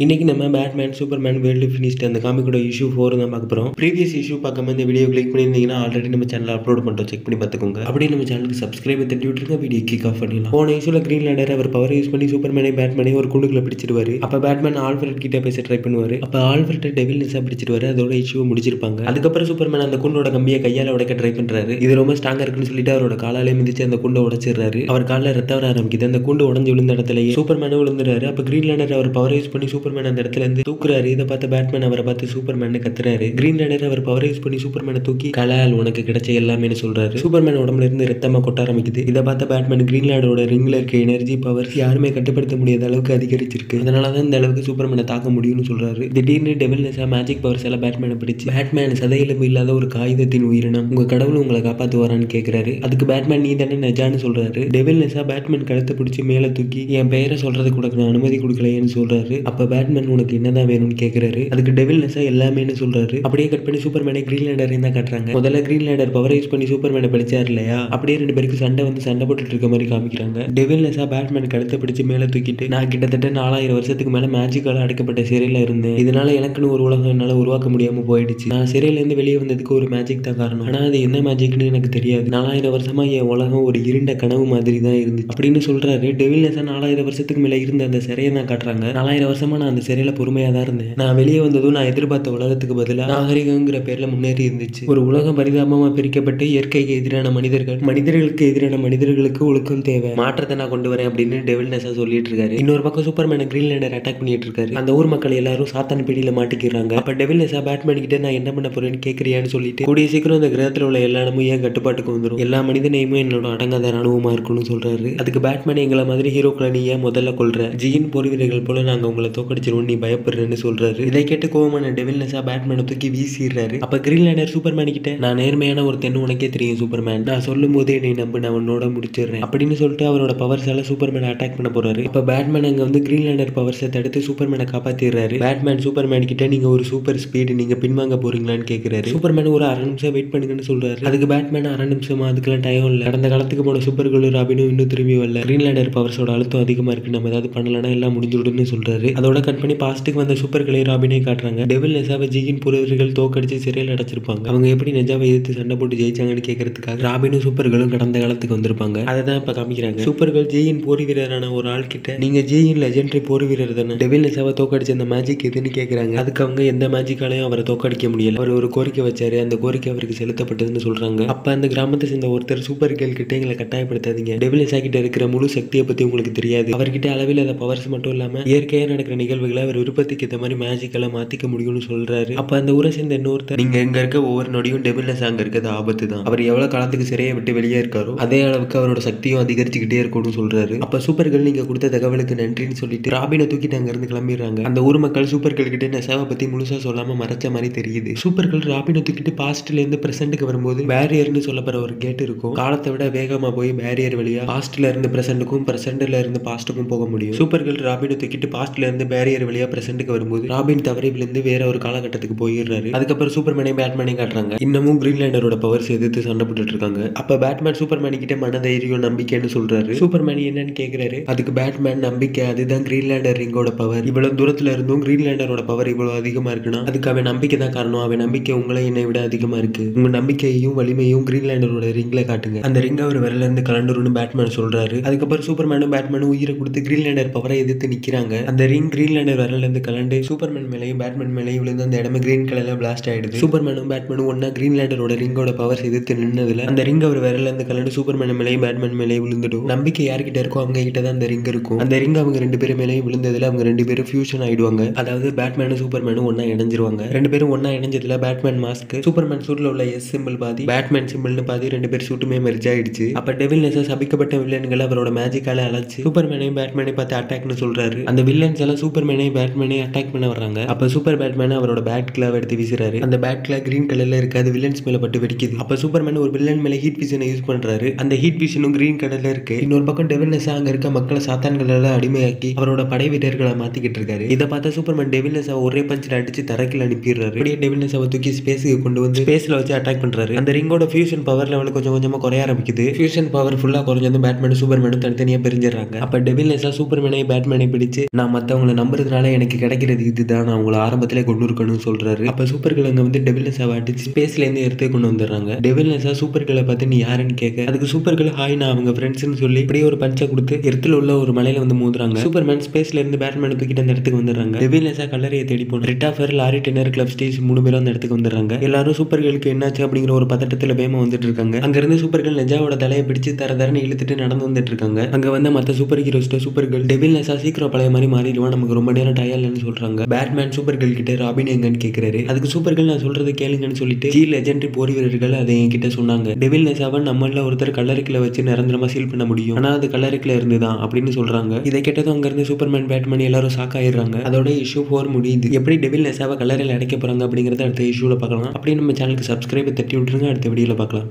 இன்னைக்கு நம்ம Batman Superman world finished அந்த காமிக்கோட இஷ்யூ 4 தான் பார்க்க போறோம். ப்ரீவியஸ் இஷ்யூ பார்க்காம இந்த வீடியோ கிளிக் பண்ணியிருந்தீங்கன்னா ஆல்ரெடி நம்ம சேனல் அப்லோட் பண்ணிட்டோம், செக் பண்ணி பார்த்துக்கோங்க. அப்படியே நம்ம சேனலுக்கு சப்ஸ்கிரைப் தட்டி விட்டுருங்க, வீடியோ கிக் ஆஃப் பண்ணிடலாம். போன இஷ்யூல கிரீன் லேண்டர் அவர் பவர் யூஸ் பண்ணி சூப்பர்மேனை பேட்மேனை ஒரு குண்டுக்குள்ள பிடிச்சிருவாரு. அப்ப பேட்மேன் ஆல்ஃபிரட் கிட்ட பேச ட்ரை பண்ணுவாரு. அப்ப ஆல்ஃபிரட் டெவில் நெஸா பிடிச்சிருவாரு. அதோட இஷ்யூ முடிச்சிருப்பாங்க. அதுக்கப்புறம் சூப்பர்மேன் அந்த குண்டோட கம்பியை கையால உடைக்க ட்ரை பண்றாரு. இது ரொம்ப ஸ்ட்ராங்கா இருக்குன்னு சொல்லிட்டு அவரோட காலாலே மிதிச்சு அந்த குண்டை உடைச்சிடுறாரு. அவர் காலில் ரத்தம் வர ஆரம்பிக்குது. அந்த குண்டு உடஞ்சு விழுந்த இடத்துலயே சூப்பர்மேனும் விழுந்துறாரு. அப்ப கிரீன் லேண்டர் அவர் பவர் யூஸ் பண்ணி சூப்பர்மேன் அந்த இடத்துல இருந்து தூக்குறாரு. இதை பார்த்து பேட்மேன் அவரை பார்த்து சூப்பர்மேன் கத்துறாரு. கிரீன் லேண்டர் அவர் பவர் யூஸ் பண்ணி சூப்பர்மேனை தூக்கி கலால் உனக்கு கிடைச்ச எல்லாமே சொல்றாரு. சூப்பர்மேன் உடம்புல இருந்து ரத்தமா கொட்ட ஆரம்பிக்குது. இதை பார்த்த பேட்மேன் கிரீன் லேண்டரோட ரிங்ல இருக்க எனர்ஜி பவர்ஸ் யாருமே கட்டுப்படுத்த முடியாத அளவுக்கு அதிகரிச்சிருக்கு, அதனாலதான் இந்த அளவுக்கு சூப்பர்மேனை தாக்க முடியும்னு சொல்றாரு. திடீர்னு டெவில் நெஸா மேஜிக் பவர்ஸ் எல்லாம் பேட்மேனை பிடிச்சு பேட்மேன் சதையெலும்பு இல்லாத ஒரு காகிதத்தின் உயிரினம், உங்க கடவுள் உங்களை காப்பாத்துவாரான்னு கேட்கிறாரு. அதுக்கு பேட்மேன் நீ தானே நெஜான்னு சொல்றாரு. டெவில் நெஸா பேட்மேன் கழுத்தை பிடிச்சி மேல தூக்கி என் பெயரை சொல்றதுக்கு கூட நான் அனுமதி கொடுக்கலையேன்னு சொல்றாரு. அப்ப பேட்மேன் உனக்கு என்னதான் வேணும்னு கேட்கிறாரு. அதுக்கு டெவில் நெஸா எல்லாமே சொல்றாரு. அப்படியே கட் பண்ணி சூப்பர்மேனை கிரீன் லேண்டரையும் தான் காட்டுறாங்க. முதல்ல கிரீன் லேண்டர் பவர் யூஸ் பண்ணி சூப்பர்மேனை பிடிச்சாரு இல்லையா, அப்படியே ரெண்டு பேருக்கு சண்டை போட்டுட்டு இருக்க மாதிரி காமிக்கிறாங்க. டெவில் நெஸா பேட்மேன் கழுத்தை பிடிச்சு மேல தூக்கிட்டு நான் கிட்டத்தட்ட 4000 வருஷத்துக்கு மேல மேஜிக்கால அடைக்கப்பட்ட சிறையில இருந்தேன். இதனால எனக்குன்னு ஒரு உலகம் என்னால உருவாக்க முடியாம போயிடுச்சு. நான் சிறையில இருந்து வெளியே வந்ததுக்கு ஒரு மேஜிக் தான் காரணம். ஆனா அது என்ன மேஜிக்னு எனக்கு தெரியாது. 4000 வருஷமா என் உலகம் ஒரு இருண்ட கனவு மாதிரி தான் இருந்துச்சு அப்படின்னு சொல்றாரு. டெவில் நெஸா 4000 வருஷத்துக்கு மேல இருந்த அந்த சிறையை தான் காட்டுறாங்க. 4000 வருஷமா நான் அந்த சிறையில பொறுமையா தான் இருந்தேன். நான் வெளியே வந்ததும் நான் எதிர்பார்த்த உலகத்துக்கு பதிலாக நாகரிகங்கிற பேர்ல முன்னேறி இருந்துச்சு. ஒரு உலகம் பரிதாபமா பிரிக்கப்பட்டு இயற்கைக்கு எதிரான மனிதர்களுக்கு எதிரான மனிதர்களுக்கு ஒழுக்கம் தேவை, மாற்றத்தை நான் கொண்டு வரேன் அப்படின்னு டெவில் நெஸா சொல்லிட்டு இருக்காரு. இன்னொரு பக்கம் சூப்பர்மேன் கிரீன் லேண்டர் அட்டாக் பண்ணிட்டு இருக்காரு. அந்த ஊர் மக்கள் எல்லாரும் சாத்தான் பிடியில மாட்டிக்கிறாங்க. அப்ப டெவில் நெஸா பேட்மேன் கிட்ட நான் என்ன பண்ண போறேன்னு கேட்கறியான்னு சொல்லிட்டு கூடிய சீக்கிரம் அந்த கிரகத்துல உள்ள எல்லா இடமும் ஏன் கட்டுப்பாட்டுக்கு வந்துடும், எல்லா மனிதனையுமே என்னோட அடங்காத ராணுவமா இருக்கும்னு சொல்றாரு. அதுக்கு பேட்மேன் எங்களை மாதிரி ஹீரோக்களை நீ ஏன் முதல்ல கொள்ற, ஜியின் போர் வீரர்கள் போல நாங்க உங்களை தோக்கடிச்சிருவோம், நீ பயப்படுறேன்னு சொல்றாரு. இதை கேட்டு கோவமான டெவில் நெஸா பேட்மேனை தூக்கி வீசிடுறாரு. அப்ப கிரீன் லேண்டர் சூப்பர்மேன் கிட்ட நான் நேர்மையான ஒரு தென்னு உனக்கே தெரியும் சூப்பர்மேன், நான் சொல்லும் போதே நீ நம்பு, நான் உன்னோட முடிச்சிடுறேன் அப்படின்னு சொல்லிட்டு அவரோட பவர்ஸால சூப்பர்மேனை அட்டாக் பண்ண போறாரு. அப்ப பேட்மேன் அங்க வந்து கிரீன் லேண்டர் பவர்ஸை தடுத்து சூப்பர்மேனை காப்பாத்திடுறாரு. பேட்மேன் சூப்பர்மேன் கிட்ட நீங்க ஒரு சூப்பர் ஸ்பீடு, நீங்க பின்வாங்க போறீங்களான்னு கேட்கிறாரு. சூப்பர்மேன் ஒரு 1/2 நிமிஷம் வெயிட் பண்ணுங்கன்னு சொல்றாரு. அதுக்கு பேட்மேன் 1/2 நிமிஷமா, அதுக்கெல்லாம் டைம் இல்ல, கடந்த காலத்துக்கு போன சூப்பர்களும் ராபினும் இன்னும் திரும்பி வரல, கிரீன் லேண்டர் பவர்ஸோட அழுத்தம் அதிகமா இருக்கு, நம்ம ஏதாவது பண்ணலன்னா எல்லாம் முடிஞ்சுடுன்னு சொல்றாரு. அதோட கட் பண்ணி பாஸ்ட்டுக்கு வந்த சூப்பர்களையும் ராபினையும் காட்டுறாங்க. டெவில் நெஸாவை ஜியின் போரவர்கள் தோக்கடிச்சு சிறையில் அடைச்சிருப்பாங்க. அவங்க எப்படி நெஜாவை எதிர்த்து சண்டை போட்டு ஜெயிச்சாங்கன்னு கேட்கறதுக்காக ராபினும் சூப்பர்களும் கடந்த காலத்துக்கு வந்திருப்பாங்க. அதை தான் இப்ப காமிக்கிறாங்க. சூப்பர்கள் ஜியின் போர் வீரரான ஒரு ஆள் கிட்ட நீங்க ஜியின் லெஜெண்டரி போர் வீரர் தானே, டெவில் நெஸாவை தோக்கடிச்ச அந்த மேஜிக் எதுன்னு கேட்கறாங்க. அதுக்கு அவங்க எந்த மேஜிக்காலையும் அவரை தோக்கடிக்க முடியல, அவர் ஒரு கோரிக்கை வச்சாரு, அந்த கோரிக்கை அவருக்கு செலுத்தப்பட்டதுன்னு சொல்றாங்க. அப்ப அந்த கிராமத்தை சேர்ந்த ஒருத்தர் சூப்பர் கேர்ள் கிட்ட எங்களை கட்டாயப்படுத்தாதீங்க, டெவில் நெஸா கிட்ட இருக்கிற முழு சக்தியை பத்தி உங்களுக்கு தெரியாது, அவர்கிட்ட அளவில் அந்த பவர்ஸ் மட்டும் இல்லாம இயற்கையா நடக்கிற நிகழ்வுகளை அவர் விருப்பத்துக்கு ஏற்ற மாதிரி மேஜிக்கெல்லாம் மாத்திக்க முடியும்னு சொல்றாரு. அப்ப அந்த ஊரை சேர்ந்த இன்னொருத்தர் நீங்க எங்க இருக்க ஒவ்வொரு நொடியும் டெவில் நெஸா அங்க இருக்கிறது ஆபத்து தான், அவர் எவ்வளவு காலத்துக்கு சிறையை விட்டு வெளியே இருக்காரோ அதே அளவுக்கு அவரோட சக்தியும் அதிகரிச்சுக்கிட்டே இருக்கும்னு சொல்றாரு. அப்ப சூப்பர்கள் நீங்க கொடுத்த தகவலுக்கு நன்றின்னு சொல்லிட்டு ராபினை தூக்கிட்டு அங்க இருந்து கிளம்பிடுறாங்க. அந்த ஊர் மக்கள் சூப்பர்கள் கிட்ட நெஸாவை பத்தி முழுசா சொல்லாம மறைச்ச மாதிரி தெரியுது. சூப்பர்கள் ராபினை தூக்கிட்டு பாஸ்ட்ல இருந்து பிரசன்ட்டுக்கு வரும்போது பேரியர்னு சொல்லப்படுற ஒரு கேட் இருக்கும். காலத்தை விட வேகமா போய் பேரியர் வழியா பாஸ்ட்ல இருந்து பிரசன்ட்டுக்கும் பிரசன்ட்ல இருந்து பாஸ்ட்டுக்கும் போக முடியும். சூப்பர்கள் ராபினை தூக்கிட்டு பாஸ்ட்ல இருந்து பேரியர் வழியா பிரசன்ட்டுக்கு வரும்போது ராபின் தவறி விழுந்து வேற ஒரு காலகட்டத்துக்கு போயிடுறாரு. அதுக்கப்புறம் சூப்பர்மேனை பேட்மேனை காட்டுறாங்க. இன்னமும் கிரீன் லேண்டரோட பவர்ஸ் எதிர்த்து சண்டை போட்டுட்டு இருக்காங்க. அப்ப பேட்மேன் சூப்பர்மேன் கிட்ட மனதைரியம் நம்பிக்கைன்னு சொல்றாரு. சூப்பர்மேன் என்னன்னு கேக்குறாரு. அதுக்கு பேட்மேன் நம்பிக்கை, அதுதான் கிரீன் லேண்டர் ரிங்கோட பவர், இவ்வளவு தூரத்துல இருந்தும் கிரீன் லேண்டரோட பவர் இவ்வளவு அதிகமா இருக்குன்னா அதுக்கு அவன் நம்பிக்கை தான் காரணம், அவன் நம்பிக்கை உங்களை என்னை விட அதிகமா இருக்கு, உங்க நம்பிக்கையையும் வலிமையும் கிரீன் லேண்டரோட ரிங்ல காட்டுங்க, அந்த ரிங்க ஒரு விரல இருந்து கலண்டுருன்னு பேட்மேன் சொல்றாரு. அதுக்கப்புறம் சூப்பர்மேனும் பேட்மேனும் உயிரை கொடுத்து கிரீன் லேண்டர் பவரை எதிர்த்து நிக்கிறாங்க. அந்த ரிங் கிரீன் லேண்டர் விரல இருந்து கலண்டு சூப்பர்மேன் மேலையும் பேட்மேன் மேலையும் விழுந்து அந்த இடமே கிரீன் கலர்ல பிளாஸ்ட் ஆயிடுது. சூப்பர்மேனும் பேட்மேனும் ஒன்னா கிரீன் லேண்டரோட ரிங்கோட பவர்ஸ் எதிர்த்து நின்னதுல அந்த ரிங் அவர் விரல இருந்து கலண்டு சூப்பர்மேன் மேலையும் பேட்மேன் மேலையும் விழுந்துடும். நம்பிக்கை யார்கிட்ட இருக்கோ அவங்க கிட்ட தான் அந்த ரிங் இருக்கும். அந்த ரிங் அவங்க ரெண்டு பேரும் மேலையும் விழுந்ததுல அவங்க ரெண்டு பேரும் ஃபியூஷன் ஆயிடுவாங்க. அதாவது பேட்மேனும் சூப்பர்மேனும் ஒன்னா இணைஞ்சிருவாங்க. ரெண்டு பேரும் ஒன்னா இணைஞ்சதுல பேட்மேன் மாஸ்க் சூப்பர்மேன் சூட்ல உள்ள எஸ் சிம்பிள் பாதி, பேட்மேன் சிம்பிள்னு பாதி, ரெண்டு பேர் சூட்டுமே மெர்ஜ் ஆயிடுச்சு. அப்ப டெவில் நெஸா சபிக்கப்பட்ட வில்லன்களை அவரோட மேஜிக்கால அழைச்சு சூப்பர்மேனையும் பேட்மேனை பார்த்து அட்டாக்னு சொல்றாரு. அந்த வில்லன்ஸ் எல்லாம் சூப்பர்மேனையும் பேட்மேனையும் அட்டாக் பண்ண வர்றாங்க. அப்ப சூப்பர் பேட்மேன் அவரோட பேட் கிளாவ் எடுத்து வீசுறாரு. அந்த பேட் கிளாவ் கிரீன் கலர்ல இருக்காது, வில்லன்ஸ் மேல பட்டு வெடிக்குது. அப்ப சூப்பர்மேன் ஒரு வில்லன் மேல ஹீட் விஷனை யூஸ் பண்றாரு. அந்த ஹீட் விஷனும் கிரீன் கலர்ல இருக்கு. இன்னொரு பக்கம் டெவில் நெஸா அங்க இருக்க மக்களை சாத்தான்களால அடிமையாக்கி அவரோட படை வீரர்களை மாத்திக்கிட்டு இருக்காரு. இதை பார்த்த சூப்பர்மேன் டெவில் நெஸா ஒரே பஞ்சில் அடிச்சு தரக்கில் அனுப்பிடுறாரு. அப்படியே டெவில் நெஸாவை தூக்கி ஸ்பேஸுக்கு கொண்டு வந்து ஸ்பேஸ்ல வச்சு அட்டாக் பண்றாரு. அந்த ரிங்கோட ஃபியூஷன் பவர் லெவல் கொஞ்சம் கொஞ்சமா குறைய ஆரம்பிக்குது. ஃபியூஷன் பவர் ஃபுல்லா குறைஞ்சதும் பேட்மேனும் சூப்பர்மேனும் தனித்தனியா பிரிஞ்சிடறாங்க. அப்ப டெவில் நெஸா சூப்பர்மேனை பேட்மேனை பிடிச்சு நான் மத்தவங்களை நம்ப நம்புறதுனால எனக்கு கிடைக்கிறது இதுதான், நான் உங்களை ஆரம்பத்திலே கொண்டு இருக்கணும்னு சொல்றாரு. அப்ப சூப்பர் கேர்ள் அங்க வந்து டெவில் நெசாவை அடிச்சு ஸ்பேஸ்ல இருந்து எடுத்து கொண்டு வந்துடுறாங்க. டெவில் நெசா சூப்பர் கேர்ளை பார்த்து நீ யாருன்னு கேட்க, அதுக்கு சூப்பர் கேர்ள் ஹாய் நான் அவங்க ஃப்ரெண்ட்ஸ்னு சொல்லி இப்படியே ஒரு பஞ்சை கொடுத்து எர்த்துல உள்ள ஒரு மலையில வந்து மோதுறாங்க. சூப்பர்மேன் ஸ்பேஸ்ல இருந்து பேட்மேன் தூக்கிட்டு அந்த இடத்துக்கு வந்துடுறாங்க. டெவில் நெசா கல்லறையை தேடி போன ரிட்டாஃபர், லாரி டென்னர், கிளப் ஸ்டீவ் 3 பேரும் அந்த இடத்துக்கு வந்துடுறாங்க. எல்லாரும் சூப்பர் கேர்ளுக்கு என்னாச்சு அப்படிங்கிற ஒரு பதட்டத்துல வேகமா வந்துட்டு இருக்காங்க. அங்க இருந்து சூப்பர் கேர்ள் நெஜாவோட தலையை பிடிச்சு தரன்னு இழுத்துட்டு நடந்து வந்துட்டு இருக்காங்க. அங்க வந்து மத்த சூப்பர் ஹீரோஸ்ட சூப்பர் கேர்ள் டெவில் நெசா சீக்கிரம் பழைய மாதிரி மாறிடுவான், நமக்கு ரொம்ப நேரம் டயர்லன்னு சொல்றாங்க. பேட்மேன் சூப்பர் கேர்ள் கிட்ட ராபின் எங்கன்னு கேக்குறாரு. அதுக்கு சூப்பர் கேர்ள் நான் சொல்றது கேளுங்கன்னு சொல்லிட்டு ஜி லெஜெண்டரி போர் வீரர்கள் அதை என்கிட்ட சொன்னாங்க. டெவில் நெசாவை நம்மள ஒருத்தர் கல்லறைக்குள்ள வச்சு நிரந்தரமா சீல் பண்ண முடியும், ஆனா அது கல்லறைக்குள்ள இருந்துதான் அப்படின்னு சொல்றாங்க. இதை கேட்டதும் அங்க இருந்து சூப்பர்மேன் பேட்மேன் எல்லாரும் ஷாக் ஆயிடுறாங்க. அதோட இஷ்யூ 4 முடியுது. எப்படி டெவில் நெசாவை கல்லறையில் அடைக்க போறாங்க அப்படிங்கறத அடுத்த இஷ்யூல பார்க்கலாம். அப்படியே நம்ம சேனலுக்கு சப்ஸ்கிரைப் தட்டி விட்டுருங்க. அடுத்த வீடியோல பார்க்கலாம்.